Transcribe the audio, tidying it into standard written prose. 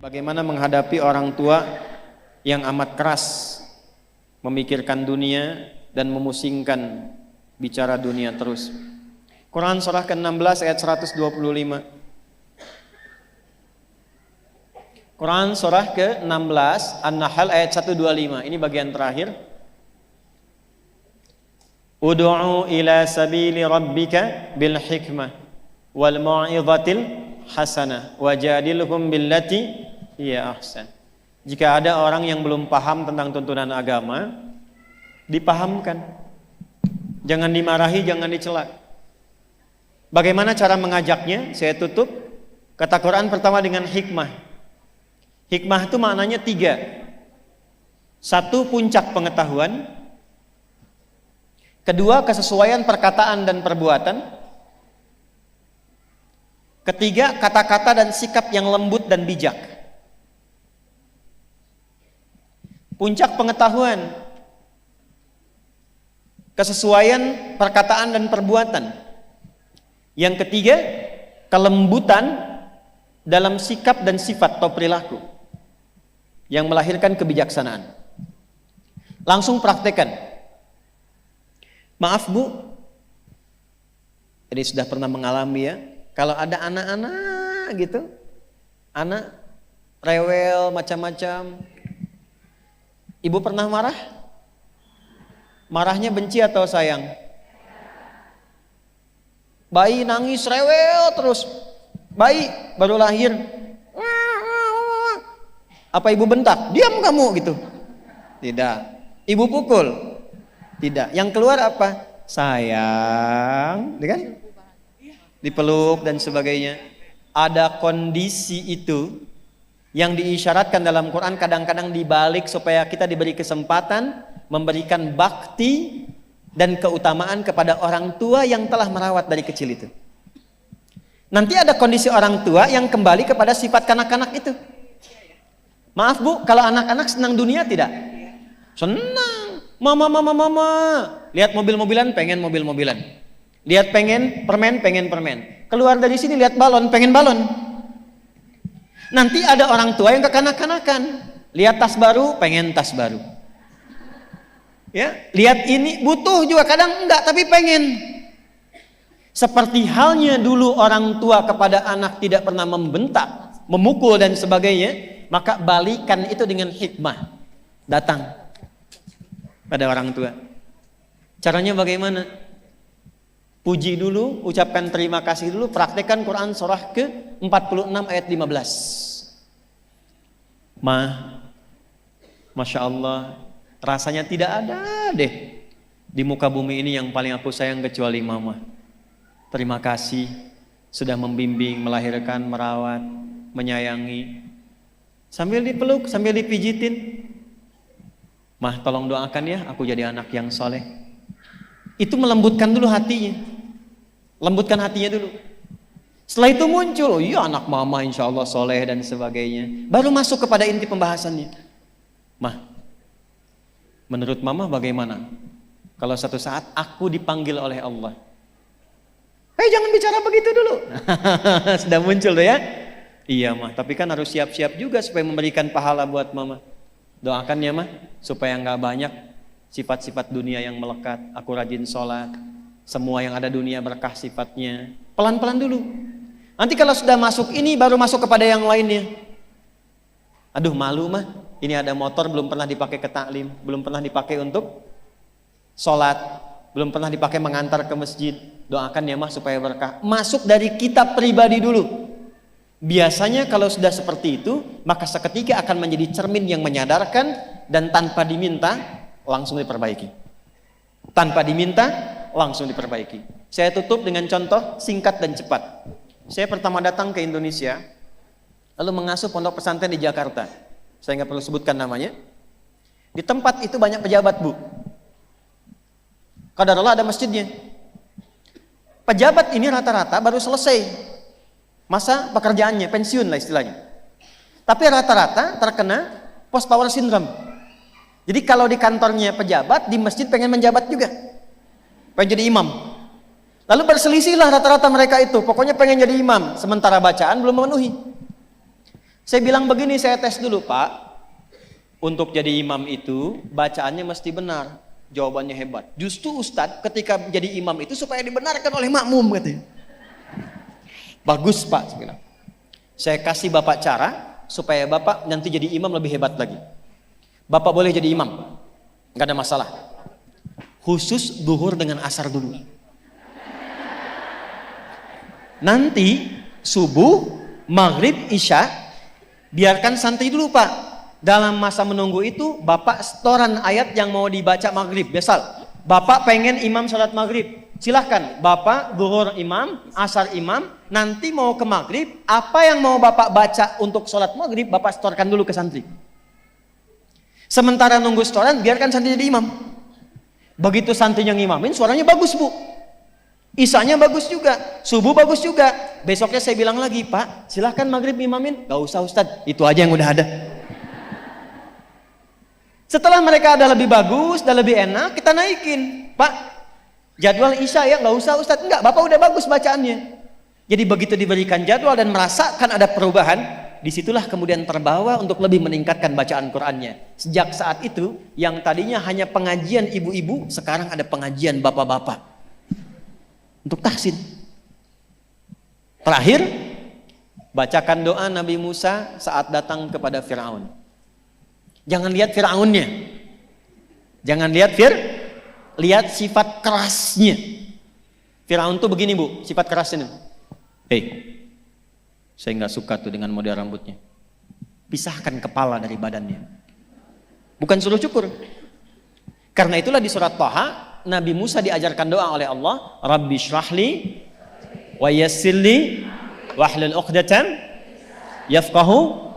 Bagaimana menghadapi orang tua yang amat keras memikirkan dunia dan memusingkan bicara dunia terus. Quran surah ke-16 ayat 125. Quran surah ke-16 An-Nahl ayat 125. Ini bagian terakhir. Ud'u ila sabili rabbika bil hikmah wal mau'izatil hasanah wajadilhum billati hiya ahsan. Jika ada orang yang belum paham tentang tuntunan agama, dipahamkan. Jangan dimarahi, jangan dicela. Bagaimana cara mengajaknya? Saya tutup. Kata Quran pertama dengan hikmah. Hikmah itu maknanya 3. 1, puncak pengetahuan. 2, kesesuaian perkataan dan perbuatan. 3, kata-kata dan sikap yang lembut dan bijak. Puncak pengetahuan, kesesuaian perkataan dan perbuatan. Yang 3, kelembutan dalam sikap dan sifat atau perilaku yang melahirkan kebijaksanaan. Langsung praktekkan. Maaf Bu, jadi sudah pernah mengalami ya, kalau ada anak-anak gitu, anak rewel macam-macam, ibu pernah marah? Marahnya benci atau sayang? Bayi nangis rewel terus, bayi baru lahir, apa ibu bentak? Diam kamu gitu? Tidak. Ibu pukul? Tidak. Yang keluar apa? Sayang, kan? Dipeluk dan sebagainya. Ada kondisi itu yang diisyaratkan dalam Quran, kadang-kadang dibalik supaya kita diberi kesempatan memberikan bakti dan keutamaan kepada orang tua yang telah merawat dari kecil itu. Nanti ada kondisi orang tua yang kembali kepada sifat kanak-kanak itu. Maaf Bu, kalau anak-anak senang dunia tidak? Senang. Mama. Lihat mobil-mobilan, pengen mobil-mobilan. Lihat pengen permen. Keluar dari sini lihat balon, pengen balon. Nanti ada orang tua yang kekanak-kanakan. Lihat tas baru, pengen tas baru. Ya, lihat ini butuh juga, kadang enggak tapi pengen. Seperti halnya dulu orang tua kepada anak tidak pernah membentak, memukul dan sebagainya, maka balikan itu dengan hikmah. Datang pada orang tua. Caranya bagaimana? Puji dulu, ucapkan terima kasih dulu, praktekkan Quran surah ke-46 ayat 15. Masya Allah, rasanya tidak ada deh di muka bumi ini yang paling aku sayang kecuali mama. Terima kasih sudah membimbing, melahirkan, merawat, menyayangi. Sambil dipeluk, sambil dipijitin. Mah, tolong doakan ya, aku jadi anak yang soleh. Itu melembutkan dulu hatinya. Lembutkan hatinya dulu. Setelah itu muncul, iya anak mama insya Allah soleh dan sebagainya. Baru masuk kepada inti pembahasannya. Mah, menurut mama bagaimana kalau satu saat aku dipanggil oleh Allah? Jangan bicara begitu dulu. Sudah muncul tuh ya. Iya mah, tapi kan harus siap-siap juga supaya memberikan pahala buat mama. Doakan ya mah, supaya nggak banyak sifat-sifat dunia yang melekat. Aku rajin sholat, semua yang ada dunia berkah sifatnya. Pelan-pelan dulu. Nanti kalau sudah masuk ini, baru masuk kepada yang lainnya. Aduh malu mah, ini ada motor belum pernah dipakai ke taklim, belum pernah dipakai untuk sholat, belum pernah dipakai mengantar ke masjid. Doakan ya mah supaya berkah. Masuk dari kita pribadi dulu. Biasanya kalau sudah seperti itu, maka seketika akan menjadi cermin yang menyadarkan dan tanpa diminta langsung diperbaiki. Tanpa diminta langsung diperbaiki. Saya tutup dengan contoh singkat dan cepat. Saya pertama datang ke Indonesia, lalu mengasuh pondok pesantren di Jakarta. Saya nggak perlu sebutkan namanya. Di tempat itu banyak pejabat Bu. Qadarullah ada masjidnya. Pejabat ini rata-rata baru selesai masa pekerjaannya, pensiun lah istilahnya. Tapi rata-rata terkena post power syndrome. Jadi kalau di kantornya pejabat, di masjid pengen menjabat juga, pengen jadi imam. Lalu berselisihlah rata-rata mereka itu, pokoknya pengen jadi imam, sementara bacaan belum memenuhi. Saya bilang begini, saya tes dulu Pak. Untuk jadi imam itu bacaannya mesti benar. Jawabannya hebat. Justru Ustadz ketika jadi imam itu supaya dibenarkan oleh makmum katanya. Bagus Pak, saya bilang. Saya kasih Bapak cara supaya Bapak nanti jadi imam lebih hebat lagi. Bapak boleh jadi imam, nggak ada masalah. Khusus duhur dengan asar dulu. Nanti subuh, maghrib, isya biarkan santai dulu Pak. Dalam masa menunggu itu Bapak setoran ayat yang mau dibaca maghrib. Misal Bapak pengen imam sholat maghrib, silahkan Bapak duhur imam, asar imam. Nanti mau ke maghrib, apa yang mau Bapak baca untuk sholat maghrib Bapak setorkan dulu ke santri. Sementara nunggu setoran biarkan santri jadi imam. Begitu santri yang imamin suaranya bagus Bu, isanya bagus juga, subuh bagus juga. Besoknya saya bilang lagi, Pak silahkan maghrib imamin. Gak usah Ustadz, itu aja yang udah ada. Setelah mereka ada lebih bagus, ada lebih enak, kita naikin. Pak, jadwal isya ya, nggak usah Ustadz. Enggak, Bapak udah bagus bacaannya. Jadi begitu diberikan jadwal dan merasakan ada perubahan, disitulah kemudian terbawa untuk lebih meningkatkan bacaan Qur'annya. Sejak saat itu, yang tadinya hanya pengajian ibu-ibu, sekarang ada pengajian bapak-bapak. Untuk tahsin. Terakhir, bacakan doa Nabi Musa saat datang kepada Fir'aun. Jangan lihat Fir'aunnya, jangan lihat lihat sifat kerasnya. Fir'aun tuh begini Bu, sifat kerasnya. Saya nggak suka tuh dengan model rambutnya. Pisahkan kepala dari badannya. Bukan suruh cukur. Karena itulah di surat Thaha Nabi Musa diajarkan doa oleh Allah, Rabbi shrahli wa yassirli wahlul 'uqdatam yafqahu